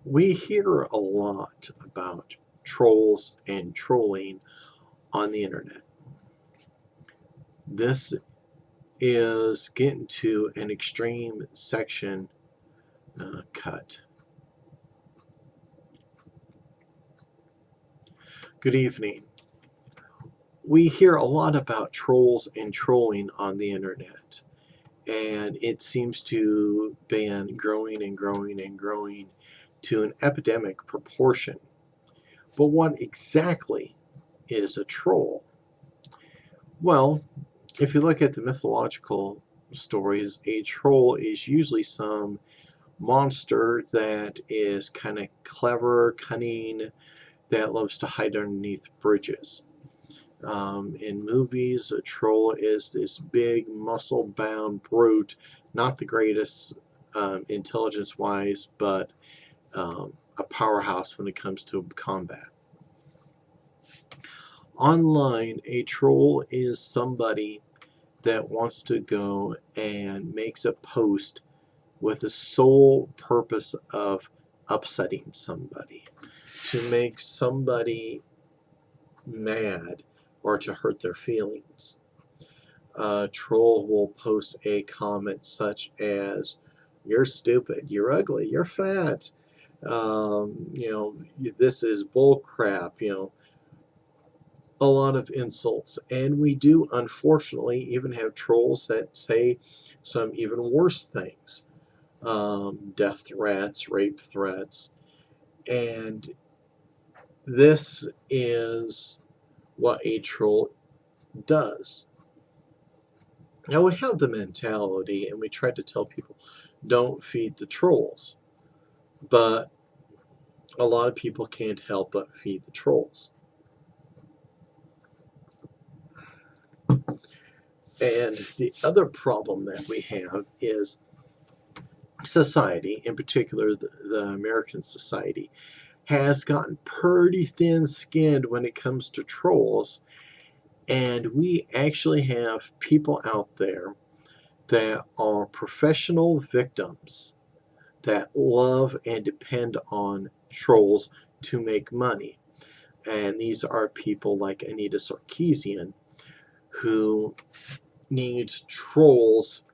We hear a lot about trolls and trolling on the internet. This is getting to an extreme section cut. Good evening. We hear a lot about trolls and trolling on the internet, and it seems to be growing and growing and growing to an epidemic proportion. But what exactly is a troll? Well, if you look at the mythological stories, a troll is usually some monster that is kind of clever, cunning, that loves to hide underneath bridges. In movies, a troll is this big, muscle-bound brute, not the greatest intelligence-wise, but a powerhouse when it comes to combat. Online, a troll is somebody that wants to go and makes a post with the sole purpose of upsetting somebody, to make somebody mad or to hurt their feelings. A troll will post a comment such as, "You're stupid, you're ugly, you're fat, this is bull crap," a lot of insults. And we do, unfortunately, even have trolls that say some even worse things. Death threats, rape threats. And this is what a troll does. Now, we have the mentality, and we try to tell people, don't feed the trolls. But a lot of people can't help but feed the trolls. And the other problem that we have is society, in particular the American society, has gotten pretty thin-skinned when it comes to trolls, and we actually have people out there that are professional victims that love and depend on trolls to make money. And these are people like Anita Sarkeesian, who needs trolls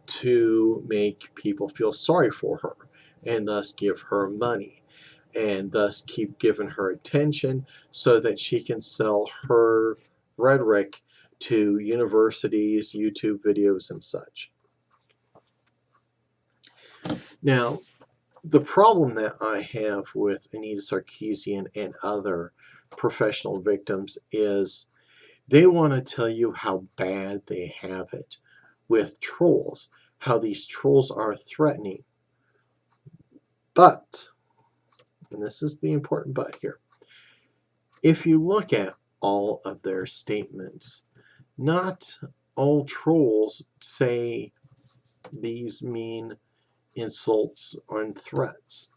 to make people feel sorry for her and thus give her money and thus keep giving her attention so that she can sell her rhetoric to universities, YouTube videos, and such. Now, the problem that I have with Anita Sarkeesian and other professional victims is they want to tell you how bad they have it with trolls, how these trolls are threatening. But, and this is the important but here, if you look at all of their statements, not all trolls say these mean insults and threats,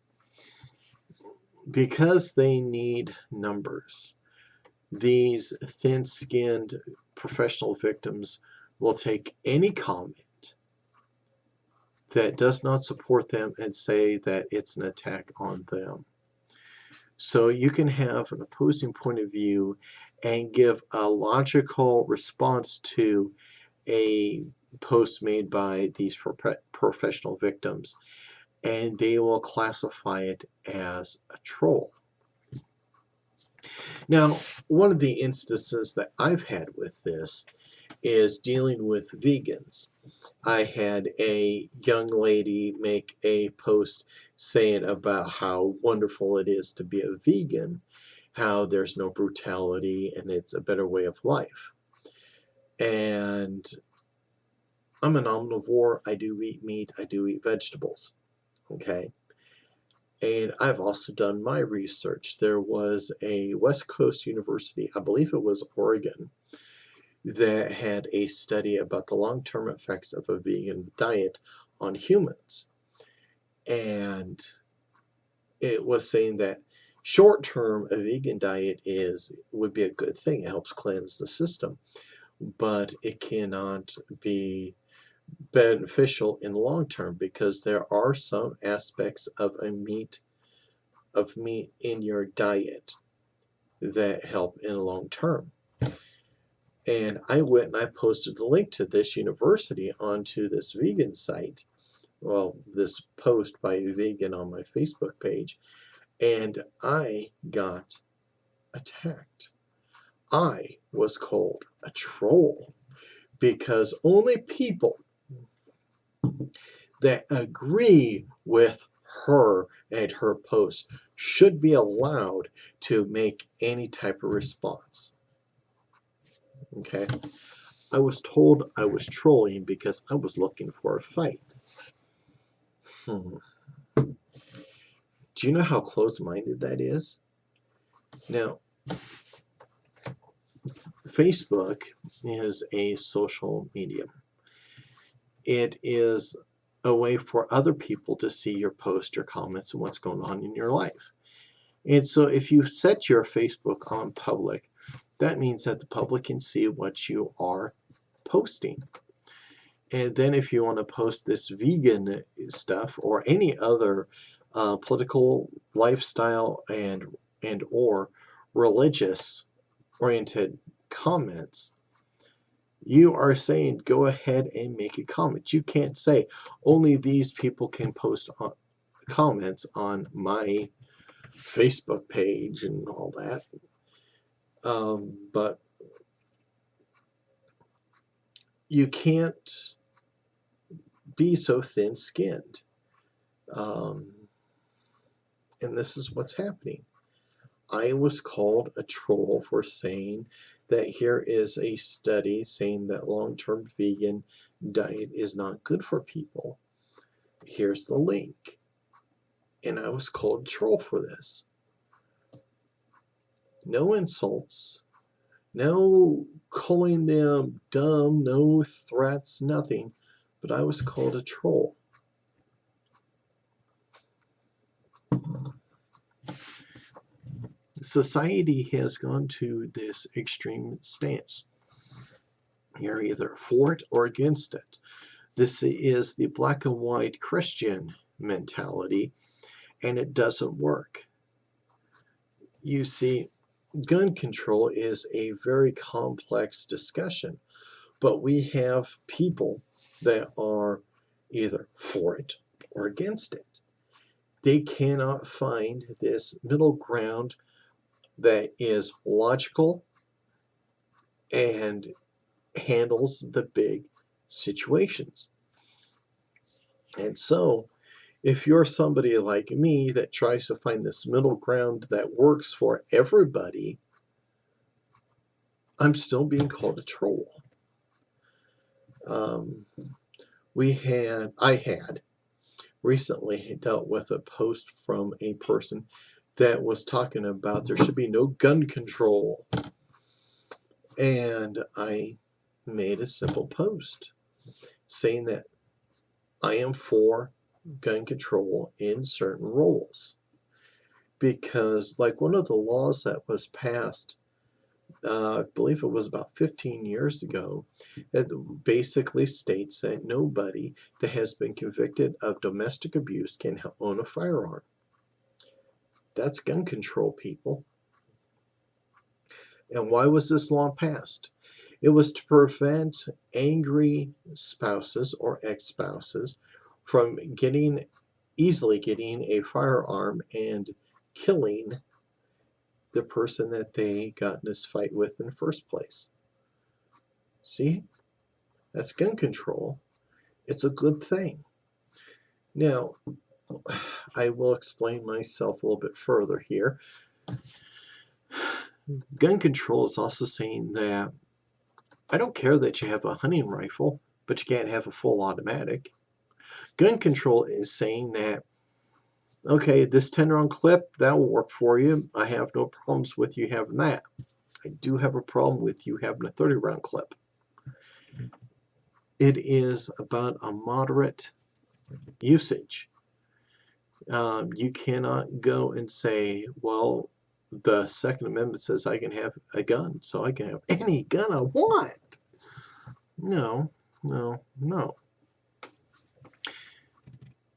because they need numbers. These thin-skinned professional victims will take any comment that does not support them and say that it's an attack on them. So you can have an opposing point of view and give a logical response to a post made by these professional victims, and they will classify it as a troll. Now, one of the instances that I've had with this is dealing with vegans. I had a young lady make a post saying about how wonderful it is to be a vegan, how there's no brutality and it's a better way of life. And I'm an omnivore. I do eat meat. I do eat vegetables. Okay. And I've also done my research. There was a West Coast university, I believe it was Oregon, that had a study about the long-term effects of a vegan diet on humans. And it was saying that short-term, a vegan diet would be a good thing. It helps cleanse the system. But it cannot be beneficial in the long term because there are some aspects of a meat of meat in your diet that help in the long term. And I went and I posted the link to this university onto this vegan site. Well, this post by a vegan on my Facebook page, and I got attacked. I was called a troll because only people that agree with her and her post should be allowed to make any type of response. Okay? I was told I was trolling because I was looking for a fight. Do you know how close-minded that is? Now, Facebook is a social medium. It is a way for other people to see your posts, your comments, and what's going on in your life. And so if you set your Facebook on public, that means that the public can see what you are posting. And then if you want to post this vegan stuff or any other political, lifestyle, and or religious oriented comments, you are saying go ahead and make a comment. You can't say only these people can post comments on my Facebook page and all that. But you can't be so thin-skinned. And this is what's happening. I was called a troll for saying that here is a study saying that long-term vegan diet is not good for people. Here's the link. And I was called a troll for this. No insults, no calling them dumb, no threats, nothing, but I was called a troll. Society has gone to this extreme stance. You're either for it or against it. This is the black and white Christian mentality, and it doesn't work. You see, gun control is a very complex discussion, but we have people that are either for it or against it. They cannot find this middle ground that is logical and handles the big situations. And so, if you're somebody like me that tries to find this middle ground that works for everybody, I'm still being called a troll. I had recently dealt with a post from a person that was talking about there should be no gun control. And I made a simple post saying that I am for gun control in certain roles. Because, like, one of the laws that was passed, I believe it was about 15 years ago, it basically states that nobody that has been convicted of domestic abuse can own a firearm. That's gun control, people. And why was this law passed? It was to prevent angry spouses or ex-spouses from easily getting a firearm and killing the person that they got in this fight with in the first place. See? That's gun control. It's a good thing. Now, I will explain myself a little bit further here. Gun control is also saying that I don't care that you have a hunting rifle, but you can't have a full automatic. Gun control is saying that, okay, this 10-round clip, that will work for you. I have no problems with you having that. I do have a problem with you having a 30-round clip. It is about a moderate usage. You cannot go and say, well, the Second Amendment says I can have a gun, so I can have any gun I want. No, no, no.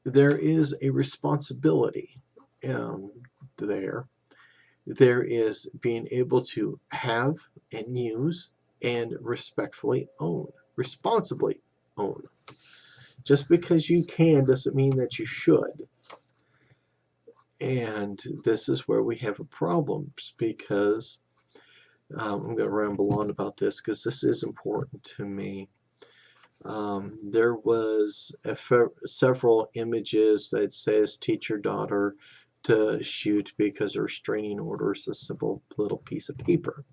There is a responsibility. there. There is being able to have and use and respectfully own, responsibly own. Just because you can doesn't mean that you should. And this is where we have a problem, because I'm going to ramble on about this because this is important to me. There was several images that says teach your daughter to shoot because a restraining order is a simple little piece of paper.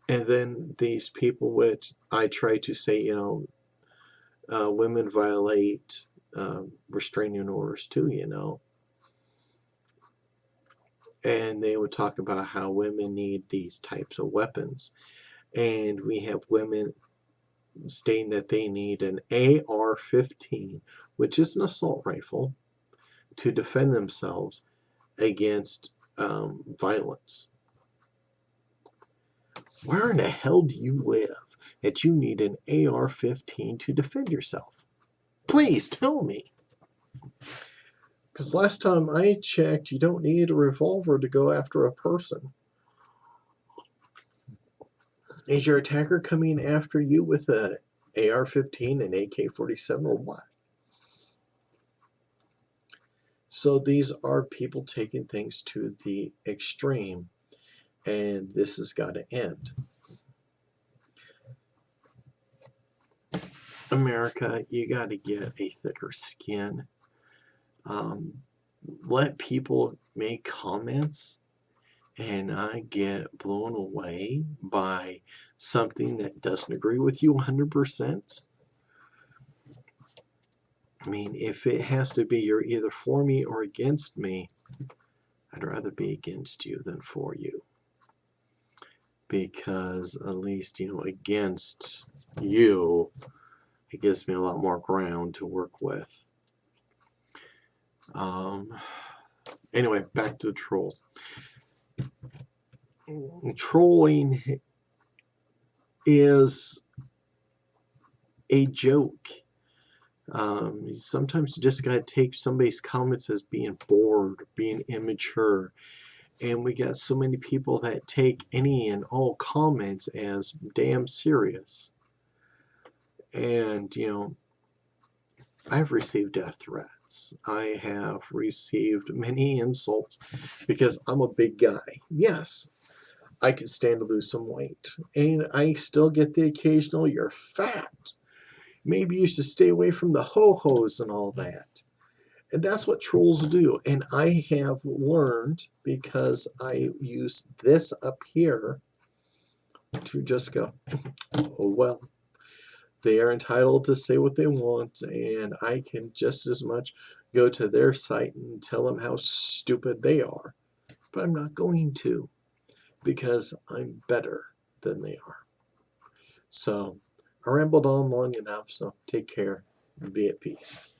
And then these people, which I try to say, women violate restraining orders too, And they would talk about how women need these types of weapons. And we have women stating that they need an AR-15, which is an assault rifle, to defend themselves against violence. Where in the hell do you live that you need an AR-15 to defend yourself? Please tell me. Because last time I checked, you don't need a revolver to go after a person. Is your attacker coming after you with an AR-15, an AK-47, or what? So these are people taking things to the extreme, and this has got to end. America, you got to get a thicker skin. Let people make comments, and I get blown away by something that doesn't agree with you 100%. I mean, if it has to be you're either for me or against me, I'd rather be against you than for you. Because at least, against you, it gives me a lot more ground to work with. Anyway, back to the trolls. Trolling is a joke. Sometimes you just gotta take somebody's comments as being bored, being immature. And we got so many people that take any and all comments as damn serious. And, I've received death threats. I have received many insults because I'm a big guy. Yes, I can stand to lose some weight. And I still get the occasional, you're fat. Maybe you should stay away from the ho-hos and all that. And that's what trolls do. And I have learned, because I use this up here, to just go, oh well. They are entitled to say what they want, and I can just as much go to their site and tell them how stupid they are. But I'm not going to, because I'm better than they are. So I rambled on long enough, so take care and be at peace.